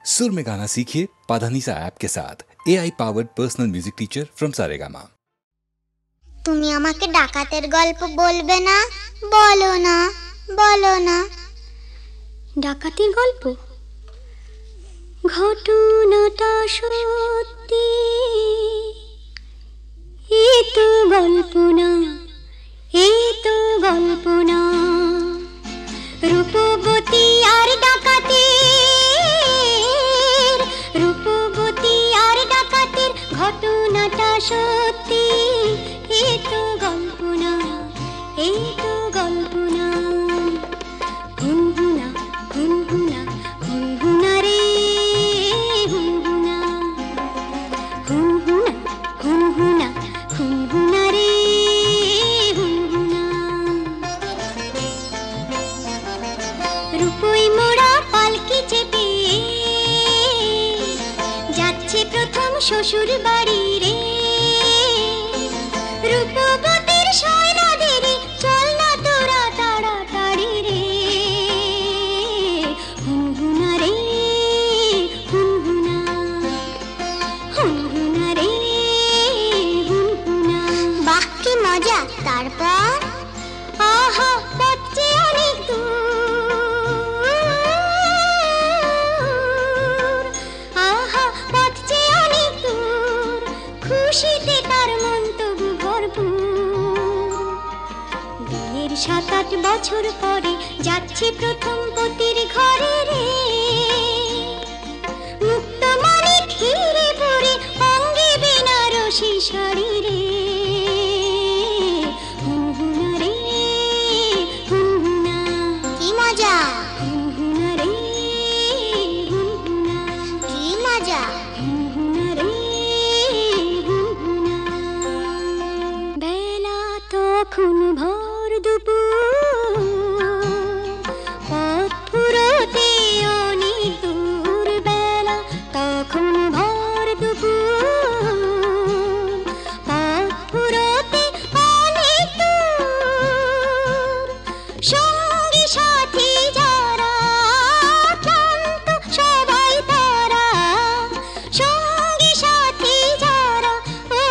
सुर में गाना सीखिए पाधानीसा ऐप के साथ। AI powered personal music teacher from Saregama. তুমি আমাকে ডাকাতের গল্প বলবে না? বলো না, বলো না। ডাকাতের গল্প? ঘটনাটা সত্যি, এ তো গল্প না, এ তো গল্প না। রূপবতী আর ডাকাতের, রূপবতী আর ডাকাতের ঘটনাটা সত্যি, এ তো গল্প না, এ তো গল্প না। হুনহুনা হুনহুনা হুনহুনা রে হুনহুনা, হুনহুনা হুনহুনা হুনহুনা রে হুনহুনা। রূপই মোড়া পালকি চেপে যাচ্ছে প্রথম শ্বশুর বাড়ি রে। রূপবতীর শয়না দেরি, চল না তোরা তাড়াতাড়ি রে। হুনহুনা রে হুনহুনা, হুনহুনা রে হুনহুনা। বাহ কি মজা! তারপর? আহা পথে অনেক দূর, আহা পথে অনেক দূর, খুশিতে তার মন তবু ভরপুর। বিয়ের 7-8 বছর পরে যাচ্ছে প্রথম পতির ঘরে রে। মুক্ত মানে ঘিরে পড়ে অঙ্গে বেনারসি শাড়ি রে। হুনহুনা রে হুনহুনা, কি মজা! হুনহুনা রে হুনহুনা, কি মজা! হুনহুনা রে হুনহুনা। বেলা তখন ভর দুপুর, পথ ফুরোতে অনেক দূর। বেলা তখন ভর দুপুর, পথ ফুরোতে অনেক দূর। সঙ্গী সাথী যারা ক্লান্ত সবাই তারা, সঙ্গী সাথী যারা ও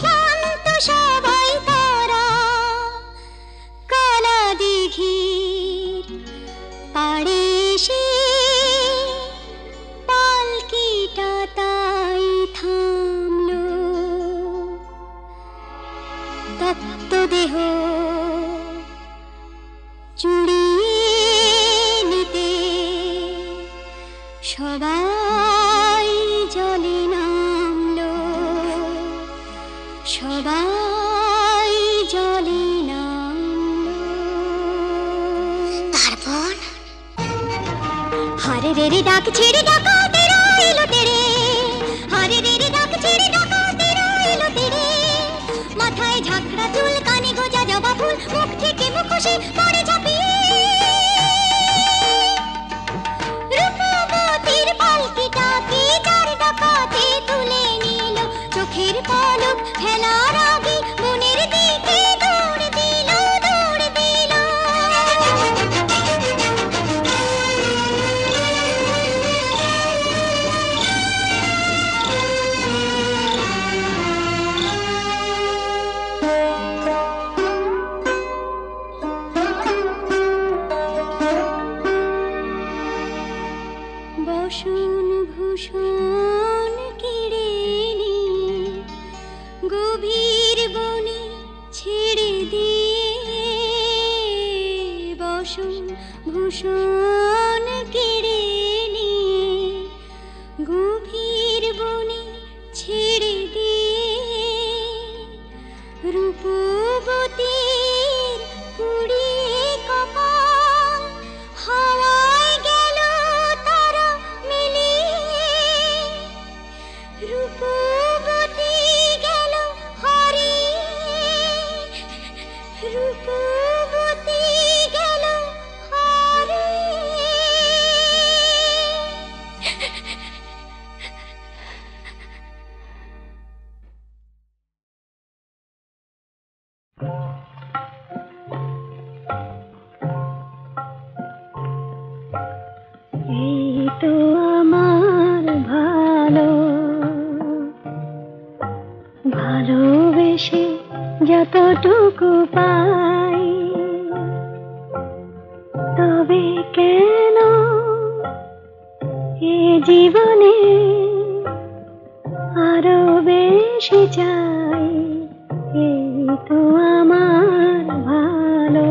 ক্লান্ত সবাই তারা। কালা দিঘির পাড়ে এসে পালকিটা তাই থামলো। তপ্ত দেহ চুড়িয়ে নিতে সবাই জলে নামলো, সবাই জলে নামলো। তারপর? হারে রে রে ডাক ছেড়ে ডাকাতেরা এলো তেরে, হারে রে রে ডাক ছেড়ে ডাকাতেরা এলো তেরে। মাথায় ঝাঁকড়া চুল, কানে গোজা জবা ফুল, মুখ থেকে মুখোশে পড়ে ঝাঁপিয়ে। রূপবতীর পালকিটাকে চার ডাকাতে তুলে নিল, চোখের পলক ফেলার আগে বনের দিকে দৌড় দিল, দৌড় দিল। বসন ভূষণ কেড়ে নিয়ে গভীর বনে ছেড়ে দিয়ে, বসন ভূষণ কেড়ে নিয়ে গভীর বনে ছেড়ে দিয়ে। রূপবতীর পুড়িয়ে কপাল হাওয়ায় গেল তারা মিলিয়ে। রূপবতী গেল হারিয়ে, রূপবতী গেল হারিয়ে। ভালোবেসে যতটুকু পাই, তবে কেন এ জীবনে আরো বেশি চাই, এই তো আমার ভালো।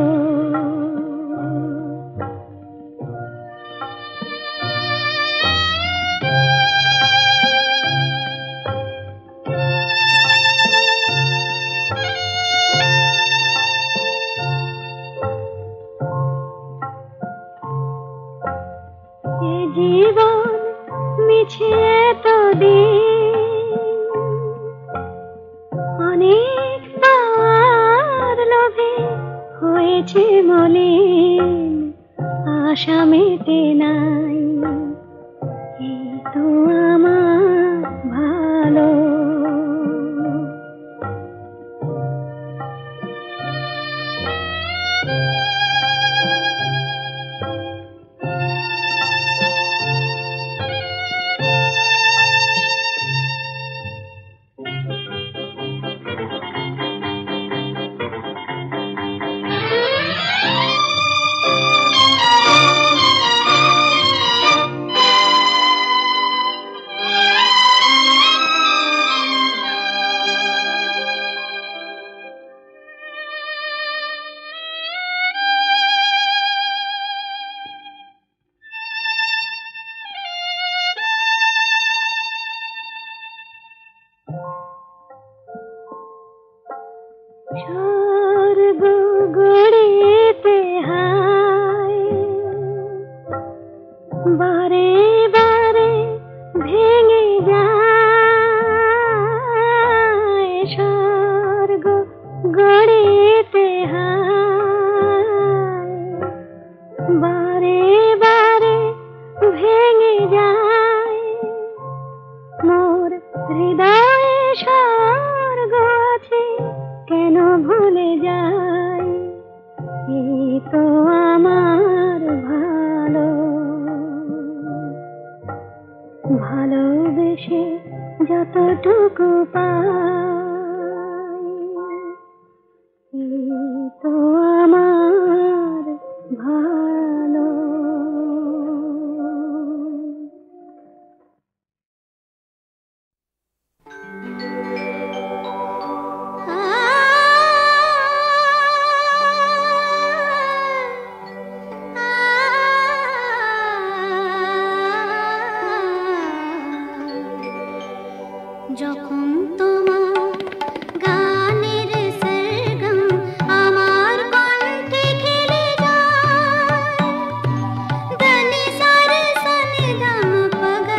এ জীবন মিছে তো দিন, অনেক পাওয়ার লোভে হয়েছে মলিন, আশা মেটে নাই, এই তো আমার ভালো। স্বর্গ গড়িতে হায়, বারে বারে ভেঙে যায়, স্বর্গ গড়িতে হায়, বারে বারে ভেঙে যায়, মোর হৃদয়ে স্বর্গ আছে কেন ভুলে যাই, এই তো আমার ভালো। ভালোবেসে যতটুকু পাই, এই তো আমার ভালো। যখন তোমার গানের সরগম আমার কণ্ঠে খেলে যায়, দনি সারে সনি দম পগ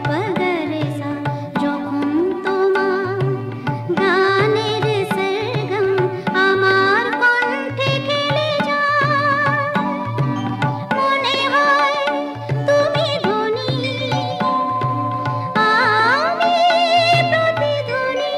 পগরে সা, যখন তোমার গানের সরগম আমার কণ্ঠে খেলে যায়, মনে হয় তুমি ধনী, আমি প্রতিধ্বনি।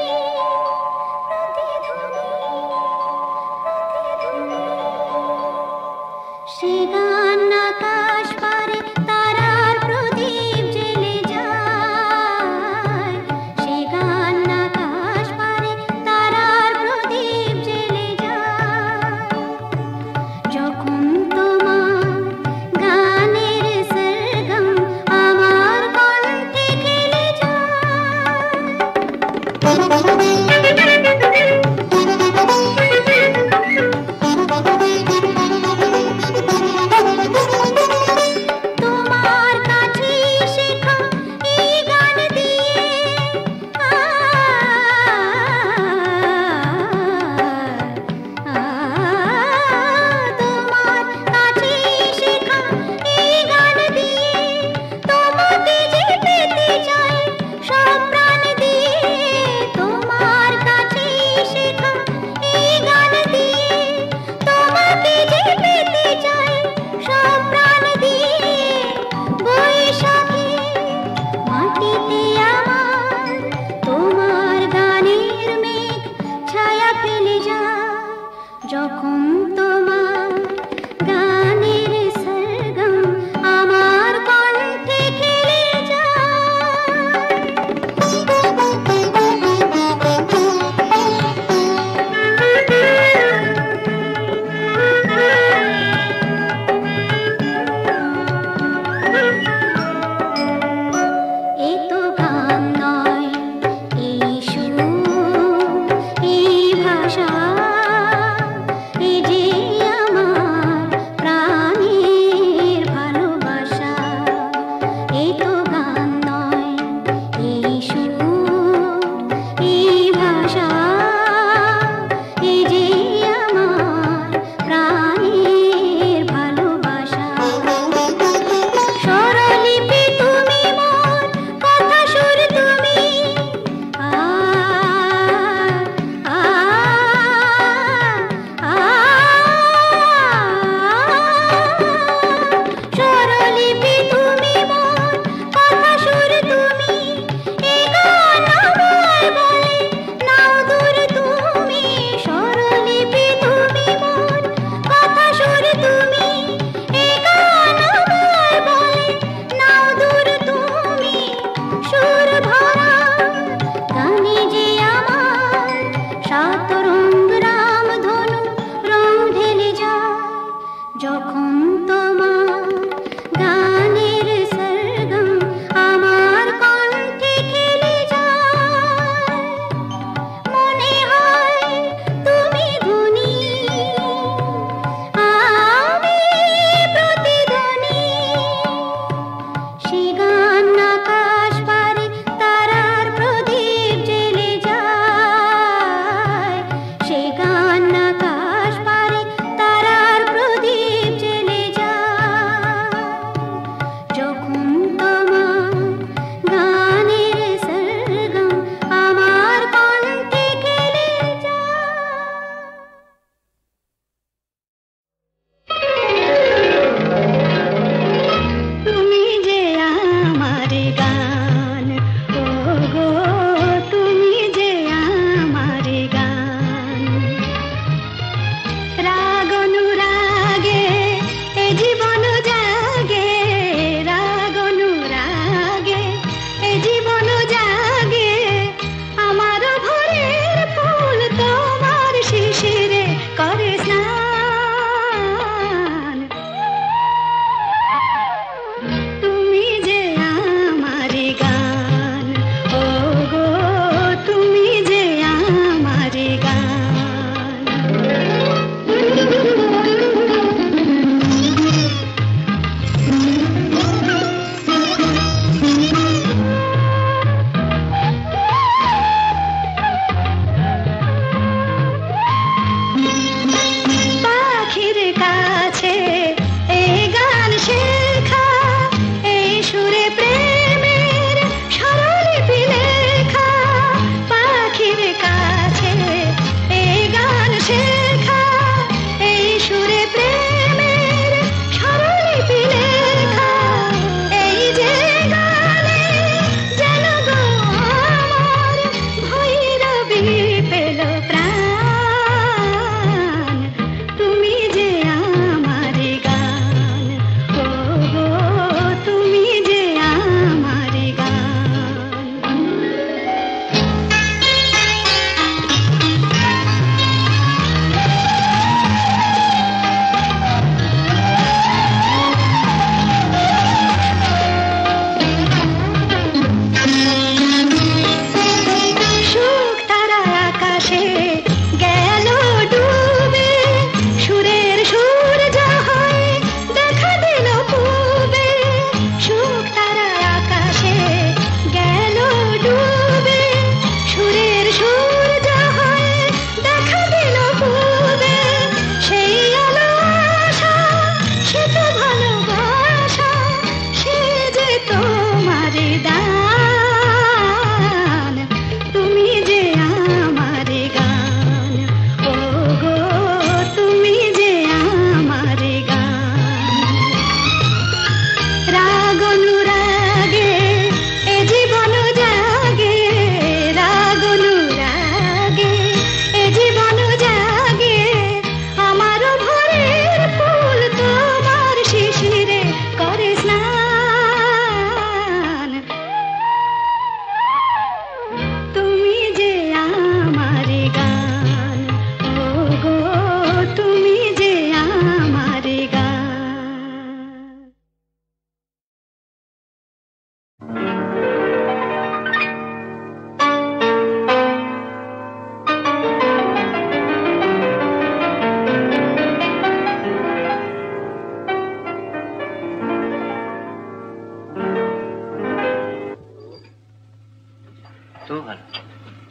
তো ভালো।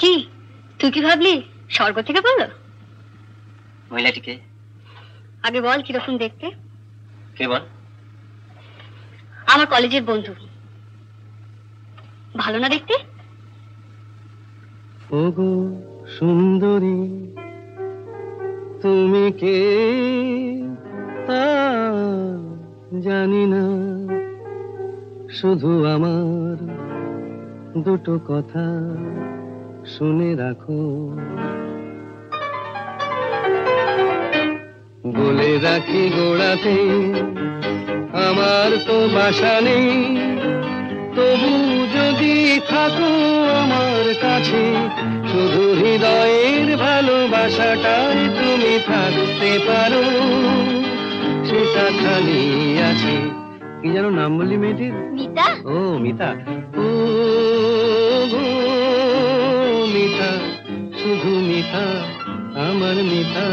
কি তুই কি ভাবলি স্বর্গ থেকে বললো? মহিলাটিকে আগে বল কিরকম দেখতে। কে বল? আমার কলেজের বন্ধু। ভালো না দেখতে? ওগো সুন্দরী তুমি কে তা জানি না, শুধু আমার দুটো কথা শুনে রাখো। বলে রাখি গোড়াতে আমার তো বাসা নেই, তবু যদি থাকো আমার কাছে, শুধু হৃদয়ের ভালোবাসাটাই তুমি থাকতে পারো, সেটা খালি আছে। কি যেন নাম বললি মেয়েটির? মিতা। ও মিতা। ও গো মিতা, শুধু মিতা, আমার মিতা।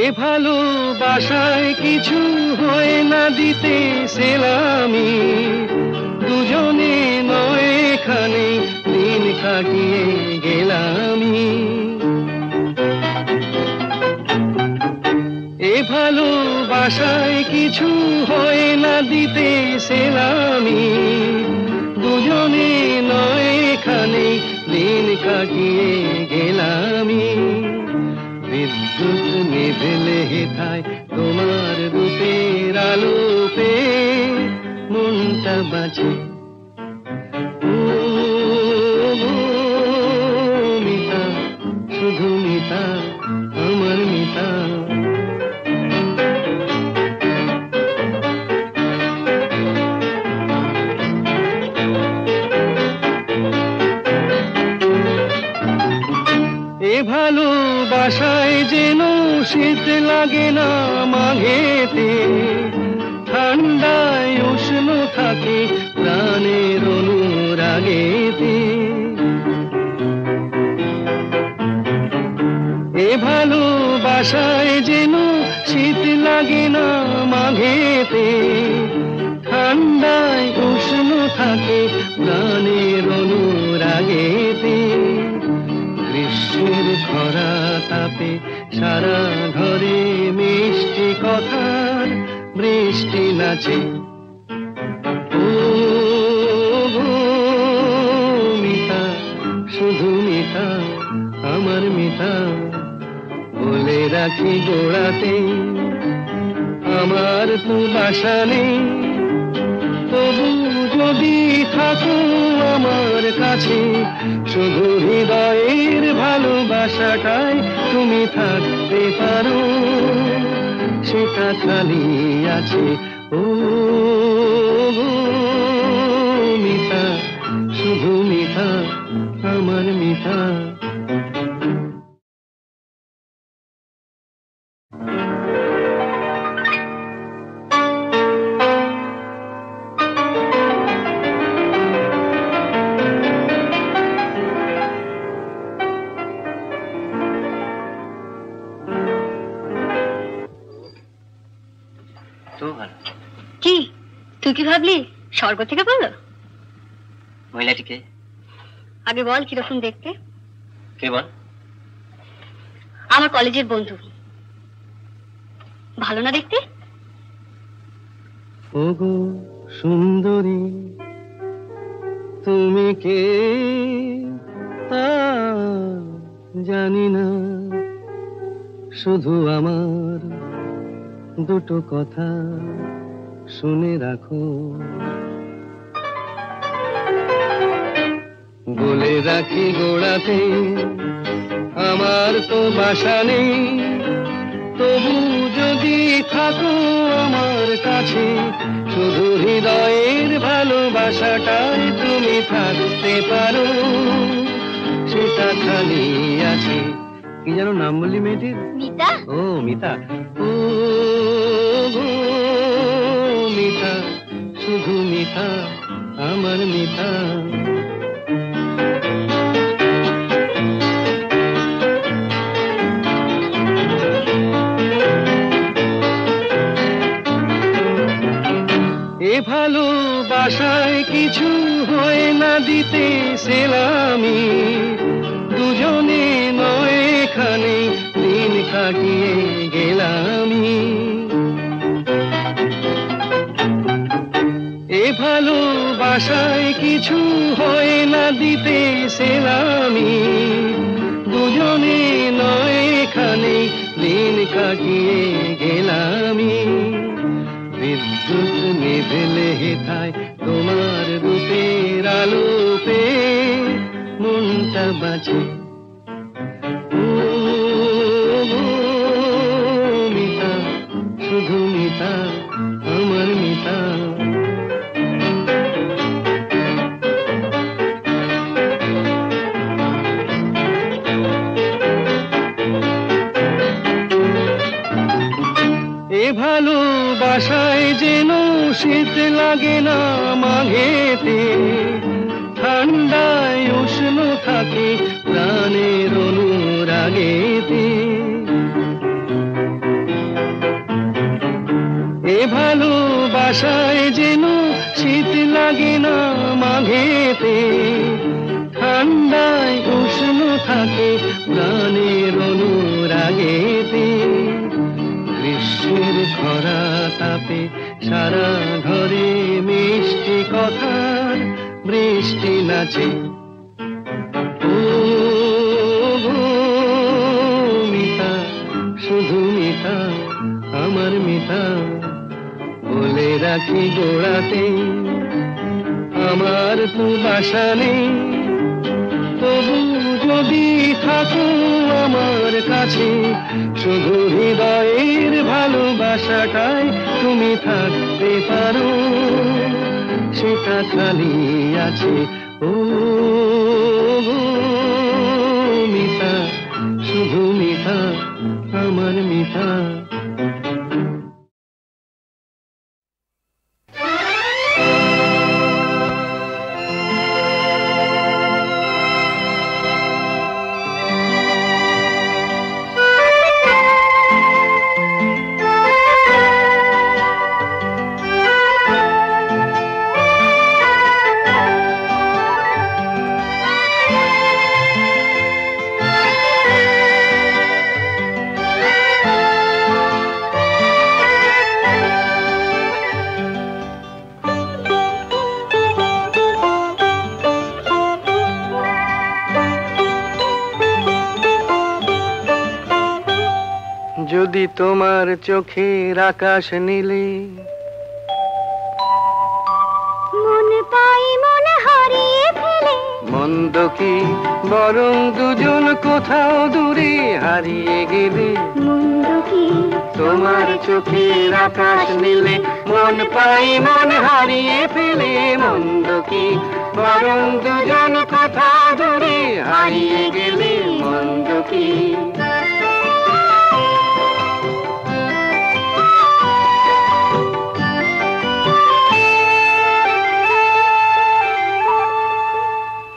এ ভালোবাসায় কিছু হয় না দিতে সেলামি, দুজনে নয় এখানে দিন কাটিয়ে গেলামি। এ ভালোবাসায় কিছু হয় না দিতে সেলামি, দুজনে নয় এখানে দিন কাটিয়ে গেলামি। বিদ্যুৎ নিভেলে হেথায় তোমার রূপের আলো পেয়ে মনটা বাঁচে। ও মিতা, শুধু মিতা, আমার মিতা। এ ভালোবাসায় যেন শীত লাগে না মাঘেতে, ঠান্ডায় উষ্ণ থাকে প্রাণের অনুরাগেতে। এ ভালোবাসায় যেন শীত লাগে না মাঘেতে, ঠান্ডায় উষ্ণ থাকে প্রাণের অনুরাগেতে। গ্রীষ্মের খরা তাপে সারা ঘরে মিষ্টি কথার বৃষ্টি নাচে। ও গো মিতা, শুধু মিতা, আমার মিতা। বলে রাখি গোড়াতে আমার তো বাসা নেই, তবু যদি থাকো আমার কাছে, শুধু হৃদয়ের ভালোবাসাটাই তুমি থাকতে পারো, সেটা খালি আছে। ও গো মিতা, শুধু মিতা, আমার মিতা। তো ভালো। কি তুই কি ভাবলি স্বর্গ থেকে বললো? মহিলাটিকে আগে বল কিরকম দেখতে। কে বল? আমার কলেজের বন্ধু। ভালো না দেখতে? ওগো সুন্দরী তুমি কে তা জানি না, শুধু আমার দুটো কথা শুনে রাখো। বলে রাখি গোড়াতে আমার তো বাসা নেই, তবু যদি থাকো আমার কাছে, শুধু হৃদয়ের ভালোবাসাটাই তুমি থাকতে পারো, সেটা খালি আছে। কি যেন নাম বললি মেয়েটির? মিতা। ও মিতা। ও গো মিতা, শুধু মিতা, আমার মিতা। কিছু হয় না দিতে সেলামি, দুজনে নয় এখানে দিন কাটিয়ে গেলামি। এ ভালোবাসায় কিছু হয় না দিতে সেলামি, দুজনে নয় এখানে দিন কাটিয়ে গেলামি। বিদ্যুৎ নিভেলে হেথায় তোমার রূপের আলো পেয়ে মনটা বাঁচে। ও মিতা, শুধু মিতা, আমার মিতা। এ ভালোবাসায় যেন শীত লাগে না মাঘেতে, ঠান্ডায় উষ্ণ থাকে প্রাণের অনুরাগেতে। এ ভালোবাসায় যেন শীত লাগে না মাঘেতে, ঠান্ডায় উষ্ণ থাকে প্রাণের অনুরাগেতে। গ্রীষ্মের খরা তাপে সারা ঘরে মিষ্টি কথার বৃষ্টি নাচে। ও মিতা, শুধু মিতা, আমার মিতা। বলে রাখি গোড়াতে আমার তো বাসা নেই, তবু যদি থাকো আমার কাছে, শুধু হৃদয়ের ভালোবাসাটাই তুমি থাকতে পারো, সেটা খালি আছে। ও মিতা, শুধু মিতা, আমার মিতা। যদি তোমার চোখের আকাশ নীলে মন পাই মন হারিয়ে ফেলে, মন্দ কি বরং দুজন কোথাও দূরে হারিয়ে গেলে। মন্দ কি তোমার চোখের আকাশ নীলে মন পাই মন হারিয়ে ফেলে, মন্দ কি বরং দুজন কোথাও দূরে হারিয়ে গেলে। মন্দ কি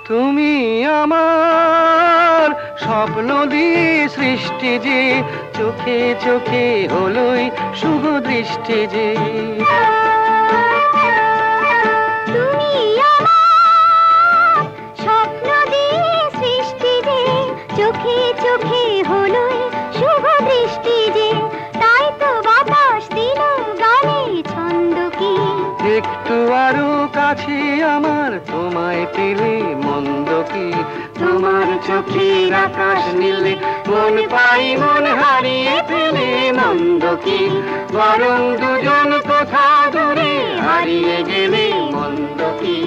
তুমি আমার স্বপ্ন দিয়ে সৃষ্টি যে, চোখে চোখে হলোই শুভ দৃষ্টি যে। তুমি আমার স্বপ্ন দিয়ে সৃষ্টি যে, চোখে চোখে হলোই শুভ দৃষ্টি যে। তাই তো বাতাস দিল গানে ছন্দ কি, একটু আরো কাছে আমার তোমায় পেলে। মন্দ কি তোমার চোখের আকাশ নীলে মন পাই মন হারিয়ে ফেলে। মন্দ কি বরং দুজন কোথা দূরে হারিয়ে গেলে। মন্দ কি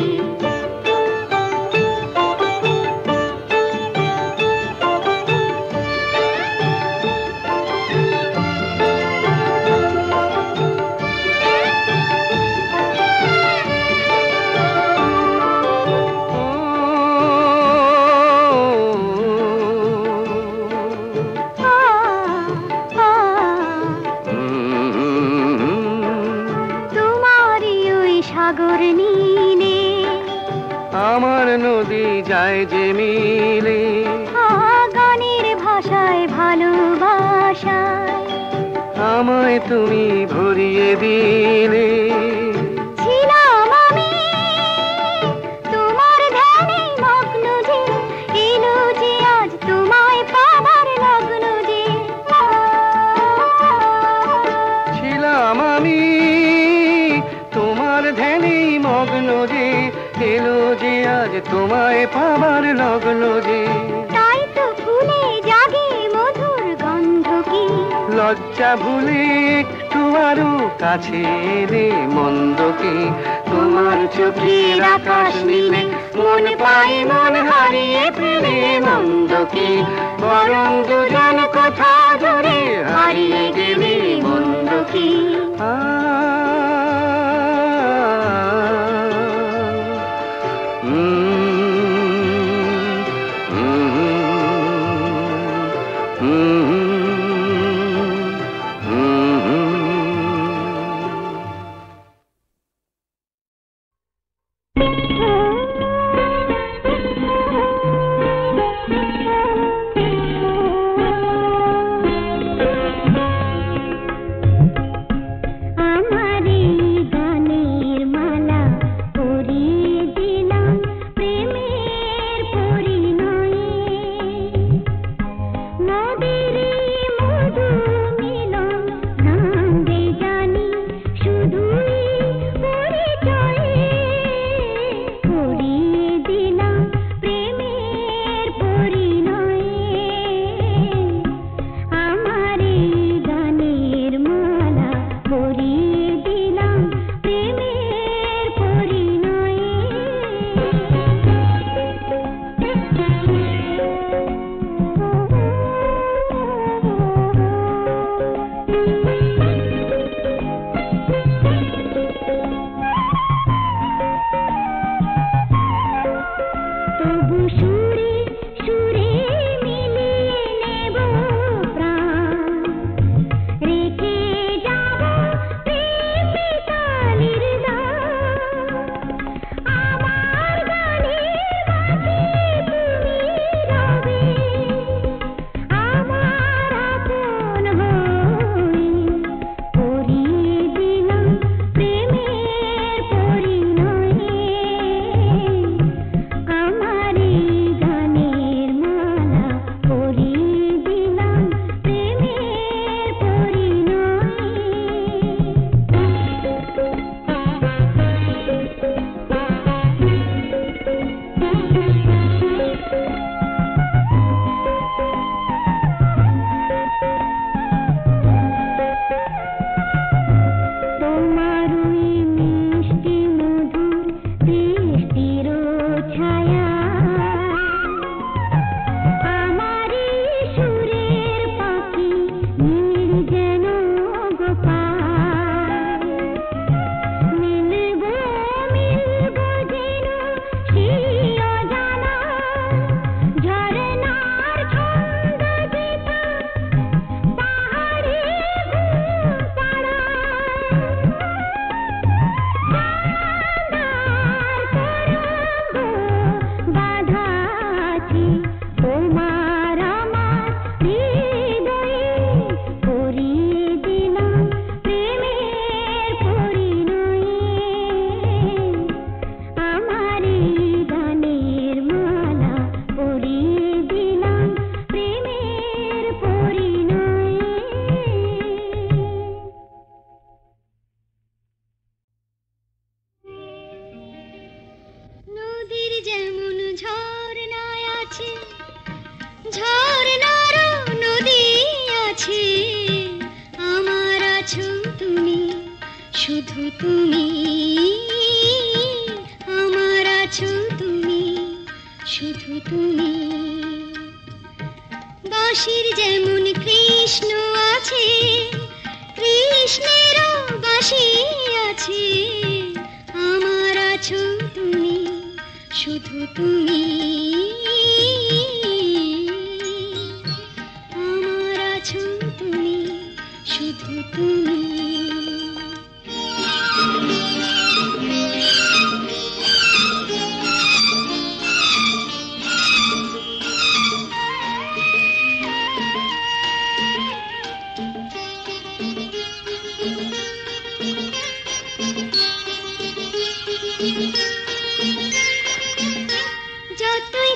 আমার নদী যায় যে মিলে, গানের ভাষায় ভালোবাসায় আমায় তুমি ভরিয়ে দিলে। ছিলাম আমি লজ্জা ভুলে একটু আরো কাছে এলে মন্দ কি তোমার চোখের আকাশ নীলে মন পাই মন হারিয়ে ফেলে মন্দ কি বরং দুজন কোথাও দূরে হারিয়ে গেলে মন্দ কি যতই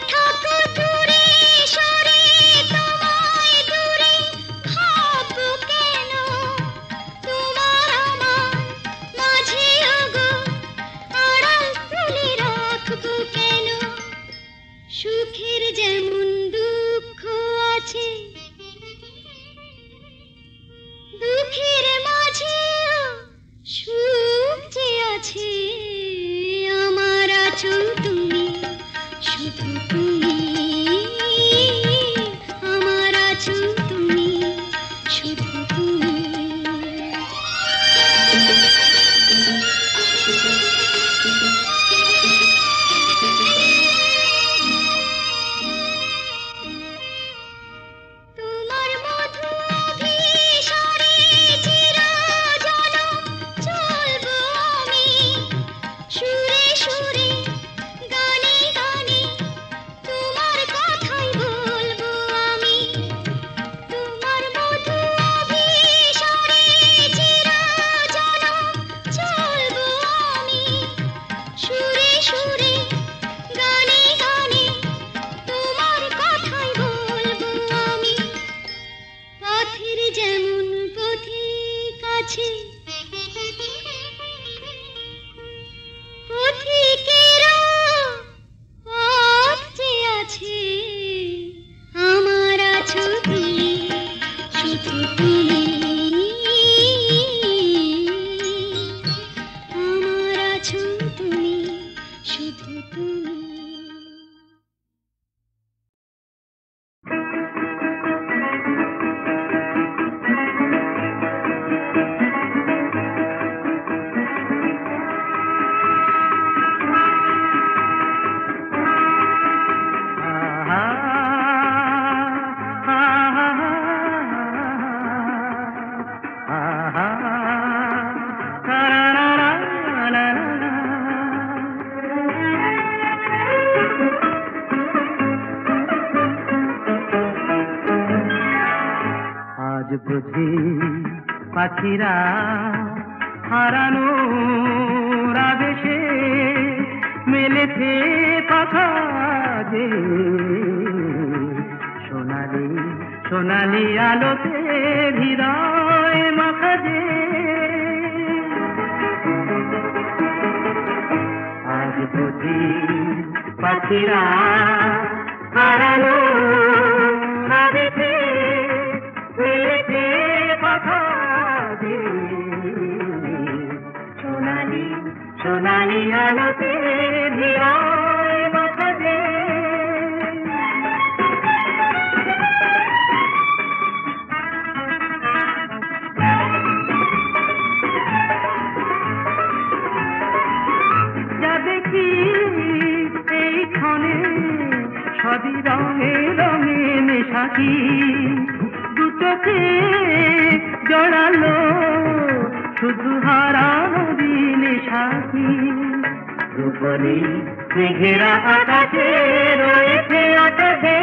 বুঝি পাখিরা হারানো আবেশে মেলেছে পাখা যে সোনালি সোনালি আলোতে হৃদয় মাখা যে আজ বুঝি পাখিরা হারানো আবেশে মেলেছে পাখা যে সোনালি সোনালি আলোতে হৃদয় মাখা যে যা দেখি এই ক্ষণে সবই রঙে রঙে মেশাকি দু চোখে জড়ালো শুধু হারানো দিনে সাথী রূপলি মেঘেরা আকাশে রয়েছে আকাশে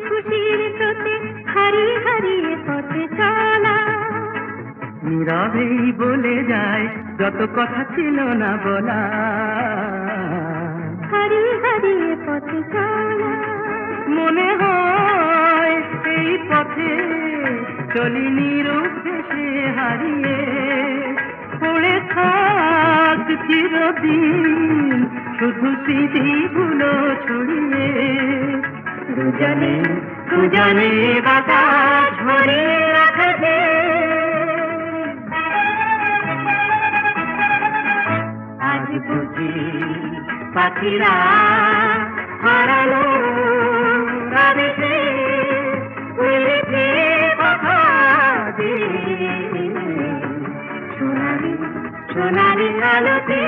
খুশির স্রোতে হারিয়ে হারিয়ে পথে চলা নীরবেই বলে যায় যত কথা ছিল না বলা হারিয়ে হারিয়ে পথে চলা মনে হয় এই পথে চলি নিরুদ্দেশে হারিয়ে পড়ে থাক চিরদিন শুধু স্মৃতিগুলো ছড়িয়ে দুজনে দুজনে বাতাস ভরে রাখবে আজ বুঝি পাখিরা হারালো আবেশে মেলেছে পাখা যে সোনালি সোনালি আলোতে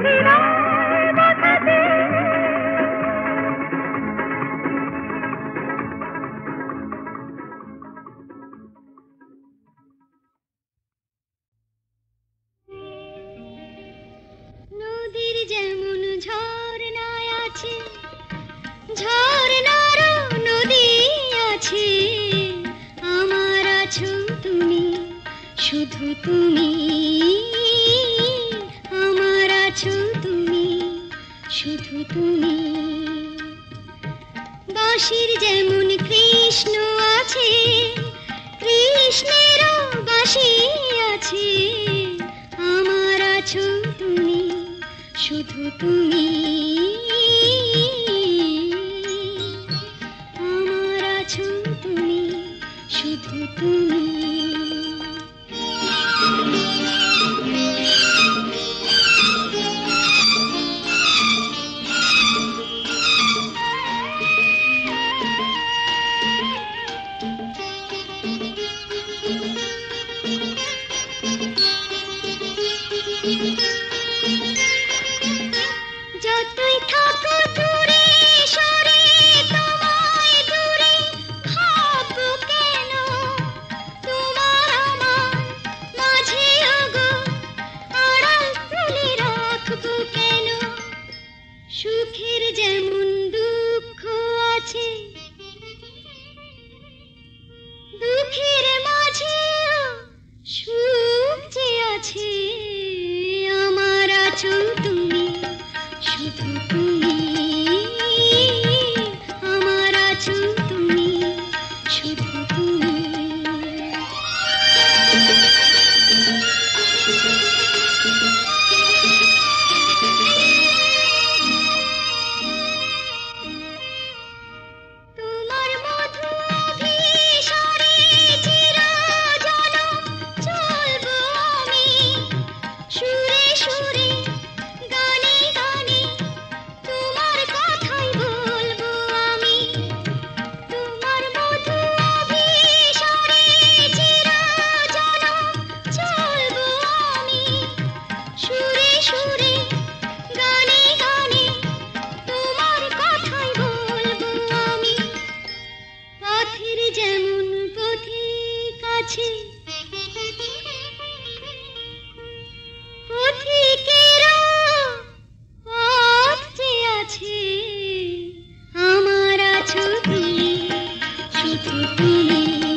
হৃদয় মাখা যে নদীর যেমন ঝর্ণায় আছে ঝর্ণারও নদী আছে আমার আছো তুমি শুধু তুমি আমার আছো তুমি শুধু তুমি বাঁশির যেমন কৃষ্ণ আছে কৃষ্ণেরও বাঁশি আছে আমার আছো তুমি শুধু তুমি আমার আছো তুমি শুধু তুমি যতই থাকো দূরে সরে তোমায় দূরে ভাববো কেন তোমার আমার মাঝে ওগো আড়াল তুলে রাখবো কেন সুখের যেমন দুঃখ আছে দুঃখের মাঝে সুখ যে আছে দিলে